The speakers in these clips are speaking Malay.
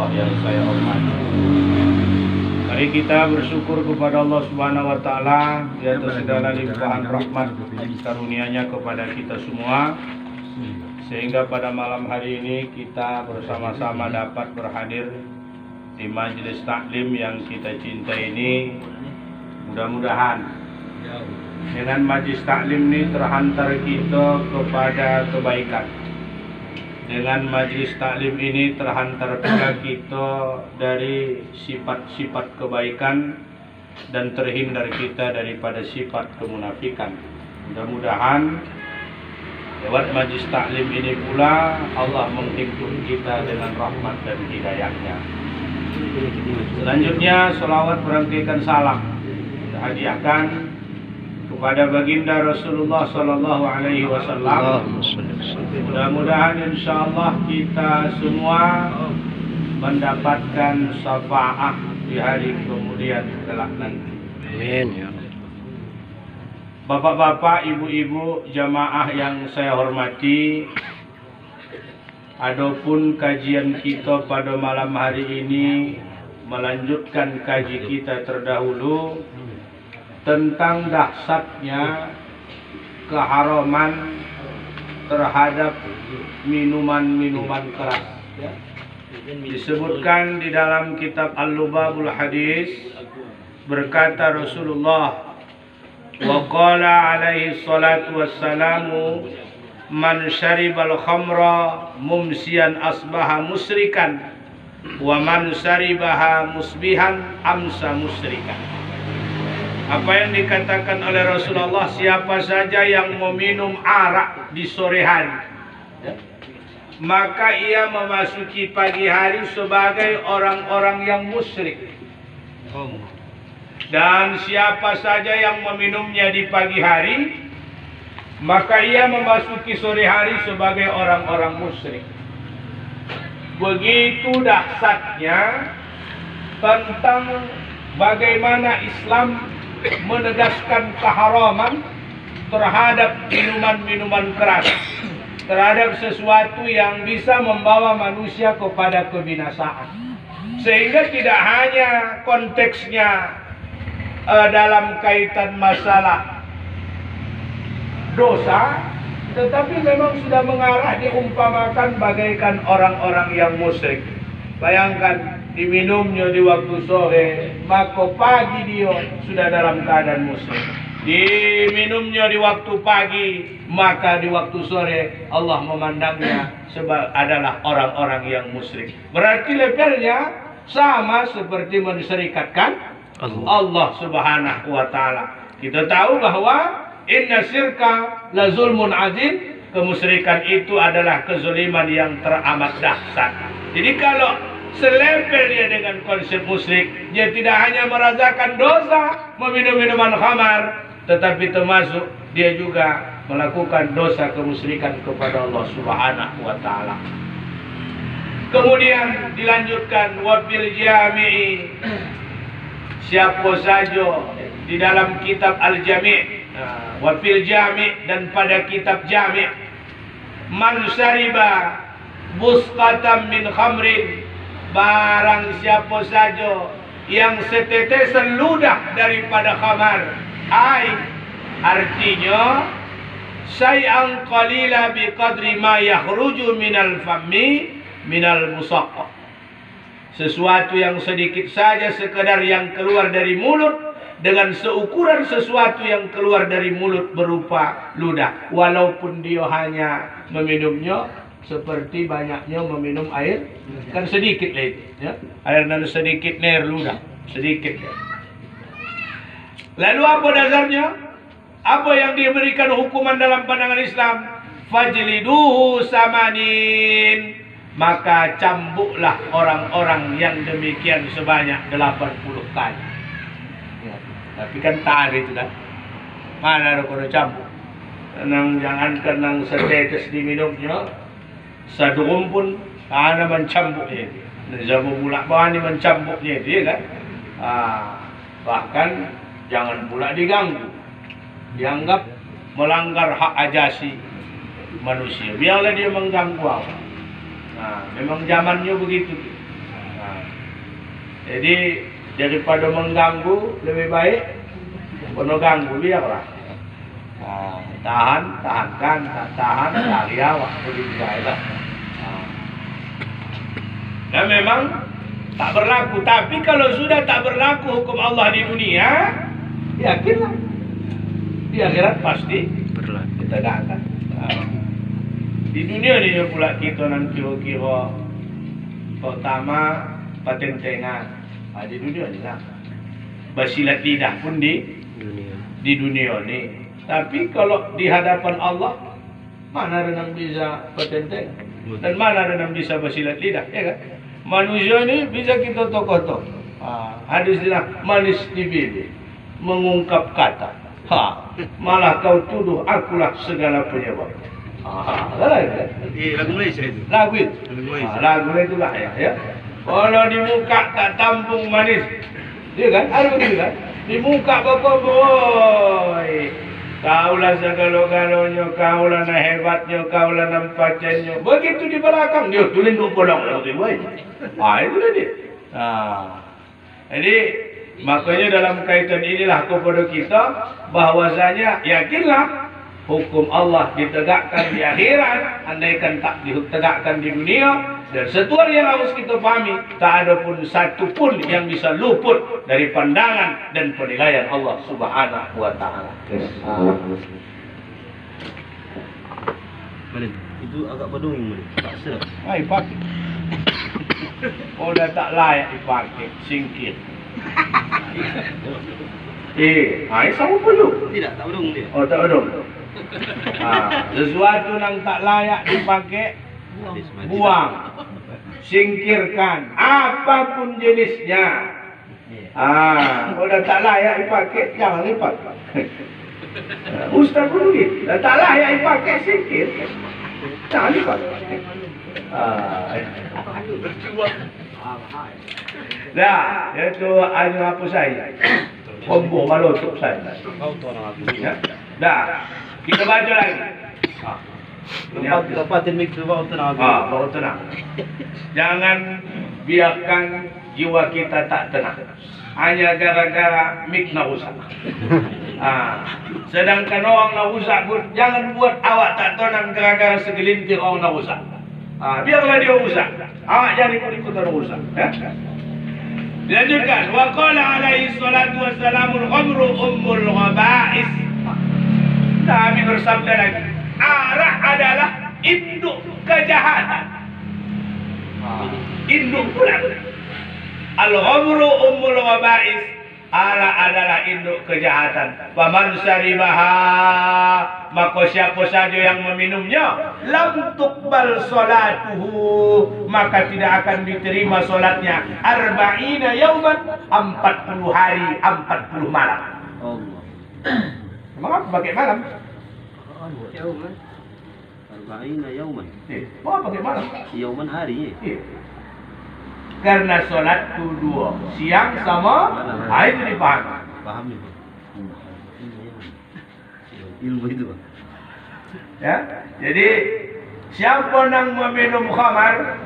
Allah yang saya hormati. Mari kita bersyukur kepada Allah Subhanahu wa taala di atas segala limpahan rahmat karunia-Nya kepada kita semua, sehingga pada malam hari ini kita bersama-sama dapat berhadir di majelis taklim yang kita cintai ini. Mudah-mudahan dengan majelis taklim ini terhantar kita kepada kebaikan. Dengan majelis taklim ini terhantar pula kita dari sifat-sifat kebaikan dan terhindar kita daripada sifat kemunafikan. Mudah-mudahan lewat majelis taklim ini pula Allah menghimpun kita dengan rahmat dan hidayahnya. Selanjutnya selawat berangkaikan salam kita hadiahkan kepada baginda Rasulullah Sallallahu Alaihi Wasallam. Mudah-mudahan insyaallah kita semua mendapatkan syafaat di hari kemudian kelak nanti. Amin ya. Bapak-bapak, ibu-ibu, jamaah yang saya hormati, adapun kajian kita pada malam hari ini melanjutkan kaji kita terdahulu tentang dahsyatnya keharaman terhadap minuman-minuman keras. Disebutkan di dalam kitab Al-Lubabul Hadis, berkata Rasulullah, wa qala alaihi salatu wassalamu, man syaribal khamra mumsiyan asbaha musrikan, wa man syaribaha musbihan amsa musrikan. Apa yang dikatakan oleh Rasulullah, siapa saja yang meminum arak di sore hari, maka ia memasuki pagi hari sebagai orang-orang yang musyrik. Dan siapa saja yang meminumnya di pagi hari, maka ia memasuki sore hari sebagai orang-orang musyrik. Begitu dahsyatnya tentang bagaimana Islam menegaskan keharaman terhadap minuman-minuman keras, terhadap sesuatu yang bisa membawa manusia kepada kebinasaan. Sehingga tidak hanya konteksnya dalam kaitan masalah dosa, tetapi memang sudah mengarah diumpamakan bagaikan orang-orang yang musyrik. Bayangkan, diminumnya di waktu sore, maka pagi dia sudah dalam keadaan musyrik. Diminumnya di waktu pagi, maka di waktu sore Allah memandangnya adalah orang-orang yang musyrik. Berarti levelnya sama seperti menserikatkan Allah Subhanahu wa taala. Kita tahu bahwa inna syirka la zulmun azim, kemusyrikan itu adalah kezaliman yang teramat dahsyat. Jadi kalau selevel dia dengan konsep musyrik, dia tidak hanya merasakan dosa meminum minuman khamar, tetapi termasuk dia juga melakukan dosa kemusyrikan kepada Allah Subhanahu wa taala. Kemudian dilanjutkan wabil jami'i, siapa saja di dalam kitab Al-Jami', wabil jami' dan pada kitab Jami', man syariba busqatan min khamrin, barang siapa saja yang setetesan ludah daripada khamar, artinya syai'an qalila biqadri ma yakhruju minal fammi minal musaqqa, sesuatu yang sedikit saja sekedar yang keluar dari mulut dengan seukuran sesuatu yang keluar dari mulut berupa ludah, walaupun dia hanya meminumnya seperti banyaknya meminum air, kan sedikit lah itu, ya? Air dan sedikit air ludah, sedikit ya. Lalu apa dasarnya? Apa yang diberikan hukuman dalam pandangan Islam? Fajliduhu samanin, maka cambuklah orang-orang yang demikian sebanyak 80 kali. Ya, tapi kan tak ada itu kan? Mana ada kena cambuk? Jangan kenang setetes diminumnya, sadrum pun ada mencambuknya. Zaman pula bawah ni mencambuknya dia kan. Bahkan jangan pula diganggu, dianggap melanggar hak ajasi manusia. Biarlah dia mengganggu awak. Memang zamannya begitu. Jadi daripada mengganggu lebih baik penuh ganggu biarlah. Tahankan, tak tahan lari awak boleh lah. Dan memang tak berlaku. Tapi kalau sudah tak berlaku hukum Allah di dunia, yakinlah di akhirat pasti berlaku. Kita akan. Di dunia ni pula kita nan kira-kira pertama patentengan. Di dunia ni lah. Bersilat lidah pun di dunia ni. Tapi kalau di hadapan Allah, mana renang bisa patenteng dan mana renang bisa bersilat lidah, ya kan? Manusia ni bisa kita tokoh-tokoh. Hadis dia manis di bibir, mengungkap kata. Malah kau tuduh akulah segala penyebab. Lagu Malaysia itu. Lagu itu. Lagu itu lah ya. Kalau di muka tak tampung manis, dia kan? Ada begitu kan? Di muka bapak boy. Kaulah segala-galanya, kaulah na hebatnya, kaulah nampaknya. Begitu di belakang dia tulen duk podong lagu boy. Itu dia. Jadi makanya dalam kaitan inilah kepada kita bahwasanya yakinlah hukum Allah ditegakkan di akhirat, andaikan tak ditegakkan di dunia. Dan setuar yang harus kita pahami, tak ada pun satu pun yang bisa luput dari pandangan dan penilaian Allah Subhanahu wa taala. Itu agak badung ni. Tak sedap. Hai pakai. Oh dah tak layak dipakai, singkir. Hai sama perlu. Tidak, tak badung dia. Oh tak badung. Sesuatu yang tak layak dipakai, buang, singkirkan, apapun jenisnya. Kalau tak layak dipakai, jangan dipakai. Ustaz pun begitu. Tak layak dipakai, singkir, jangan dipakai. Dah, itu anu apa saya? Kombo malu untuk saya. Dah, kita baca lagi. Lepatin mik tu baru tenang. Baru tenang. Jangan biarkan jiwa kita tak tenang. Hanya gara-gara mik nak rusak. Sedangkan orang nak rusak pun jangan buat awak tak tenang gara-gara segelintir orang nak rusak. Biarlah dia rusak. Awak jangan ikut-ikutan rusak. Dilanjutkan. Wa qala alaihi salatu wassalamul khamru ummul khaba'is. Nabi bersabda lagi, arak adalah induk kejahatan. Induk pula. Al-khamru ummul khaba'is. Arak adalah induk kejahatan. Faman syaribaha, maka siapa saja yang meminumnya, lam tuqbal salatuhu, maka tidak akan diterima solatnya. Arba'ina yauman, 40 hari, 40 malam. Allah. Memang apa pakai malam? Yauman. Arba'ina yauman. Mau apa pakai malam? Yauman hari. Karena solat itu dua, siang sama itu dipahami. Paham ni. Ilmu itu. Ya, jadi siapa yang meminum khamar,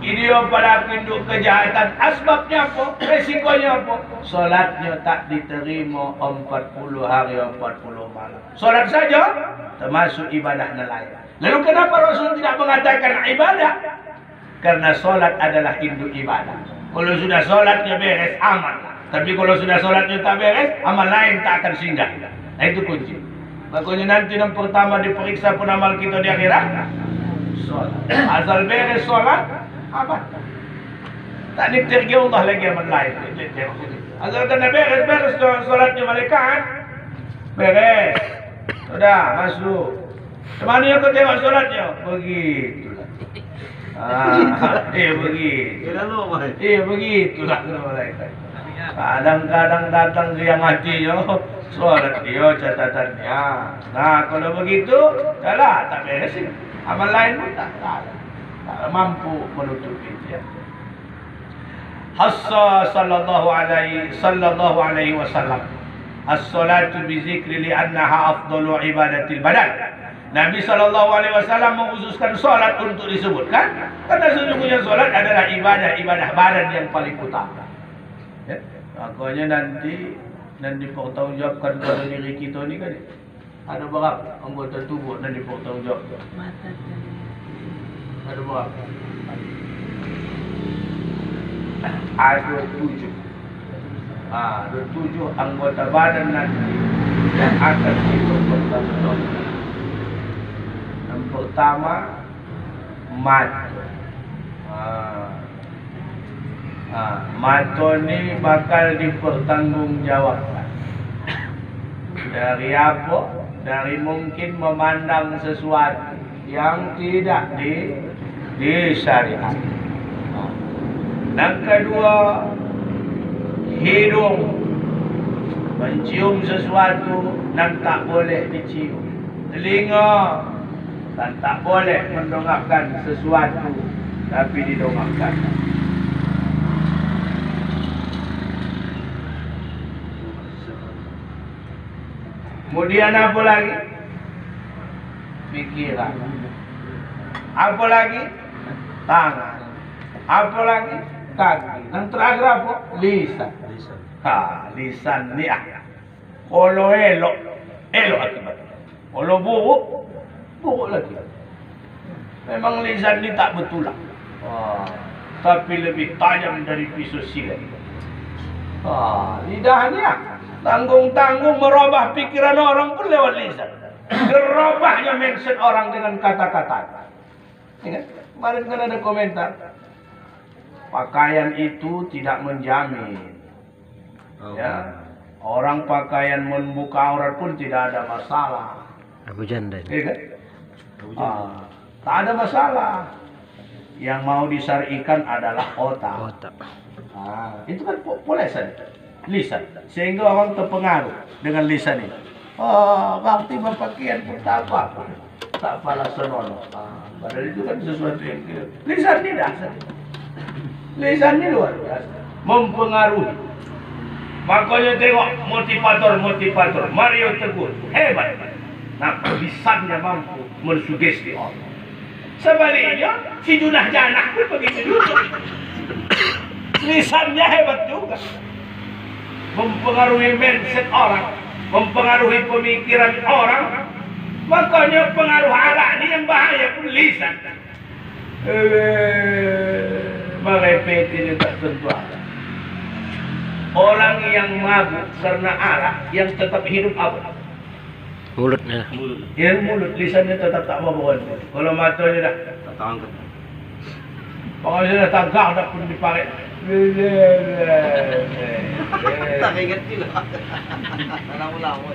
ini pada induk kejahatan. Asbabnya apa? Resikonya apa? Solatnya tak diterima 40 hari 40 malam. Solat saja termasuk ibadah nelayan. Lalu kenapa Rasul tidak mengatakan ibadah? Karena solat adalah induk ibadah. Kalau sudah solatnya beres, aman. Tapi kalau sudah solatnya tak beres, amal lain tak akan singgah. Nah itu kunci. Makanya nanti yang pertama diperiksa pun amal kita di akhirat, solat. Asal beres solat, aman. Tak ditergi Allah lagi amal lain. Asal kena beres solatnya malaikat, beres. Sudah masuk. Kemana yang kau tengok solatnya? Begitulah. Begitulah kena malaikat. Kadang-kadang datang ke yang hatinya, solat dia, catatannya. Nah, kalau begitu, dah tak beresin. Amal lain pun tak mampu menutupi dia. Hassa sallallahu alaihi wasallam. As-salatu bi zikri li annaha afdalu ibadatil badan. Nabi SAW mengkhususkan sholat untuk disebutkan karena sesungguhnya sholat adalah ibadah badan yang paling utama. Ya? Makanya nanti dipertanggungjawabkan pada diri kita ni kan. Ada berapa anggota tubuh dan dipertanggungjawabkan? Ada berapa? Ada 7. Ada 7 anggota badan nanti yang akan dipertanggungjawabkan. Yang pertama, mata. Mata ni bakal dipertanggungjawabkan. Dari apa? Dari mungkin memandang sesuatu yang tidak disyariat. Yang kedua, hidung mencium sesuatu yang tak boleh dicium. Telinga dan tak boleh mendongakkan sesuatu tapi didongakkan. Kemudian apa lagi? Pikiran. Apa lagi? Tangan. Apa lagi? Kaki. Yang terakhir apa? Lisan. Lisan ni kalau elok akibatnya. Kalau buruk lagi. Memang lisan ni tak betulan. Tapi lebih tajam dari pisau silet. Lidahnya tanggung-tanggung merubah pikiran orang pun lewat lisan. Gerobahnya mention orang dengan kata-kata. Ingat, kemarin kan ada komentar. Pakaian itu tidak menjamin. Ya, orang pakaian membuka aurat pun tidak ada masalah. Abu Janda. Iya kan? Tak ada masalah. Yang mau disyarikan adalah otak. Itu kan boleh saja. Lisan. Sehingga orang terpengaruh dengan lisan ini. Berarti berpakaian pun tak apa. Tak apalah senonoh. Padahal itu kan sesuatu yang kira. Lisan ini dasar. Lisan ini luar biasa. Mempengaruhi. Makanya tengok motivator Mario Teguh. Hebat. Nah, lisannya mampu mensugesti orang. Sebaliknya, si Junah Janah pun begitu juga. Lisannya hebat juga. Mempengaruhi mindset orang, mempengaruhi pemikiran orang. Makanya pengaruh arak ini yang bahaya pun lisan. Merepet ini tak tentu ada. Orang yang mabuk karena arak yang tetap hidup apa? Mulutnya. Yang mulut, lisannya tetap tak mau berhenti. Kalau matanya dah Tak angkat. pokoknya dah tagak dah pun dipakai. Tak ingat juga. Lama-lama.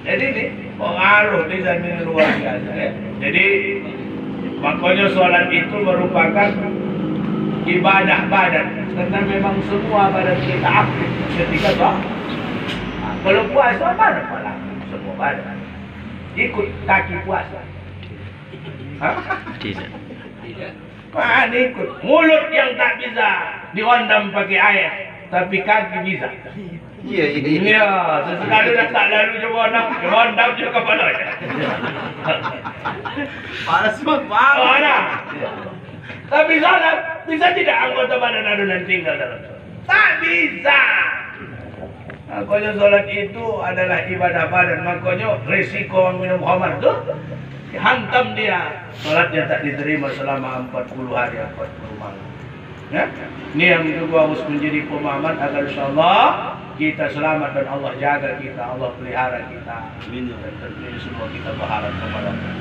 Jadi ni pengaruh lisan ini luar biasa. Jadi makanya solat itu merupakan ibadah badan. Karena memang semua badan kita aktif ketika sholat. Kalau puasa mana malah semua badan. Ikut kaki puasa. Tidak. Mana ikut. Mulut yang tak bisa dirondam pakai air, tapi kaki bisa. Iya. Ya, sesekali dah tak lalu je rondam je kepala. Panas banget. Mana? Tapi salat bisa tidak anggota badan adunan tinggal dalam sholat? Tak bisa. Makanya solat itu adalah ibadah badan. Makanya risiko orang minum khamar tu hantam dia. Solatnya tak diterima selama 40 hari, 40 malam. Ya? Ini yang juga harus menjadi pemahaman agar insyaAllah kita selamat dan Allah jaga kita, Allah pelihara kita. Dan tentunya semua kita berharap kepada Allah.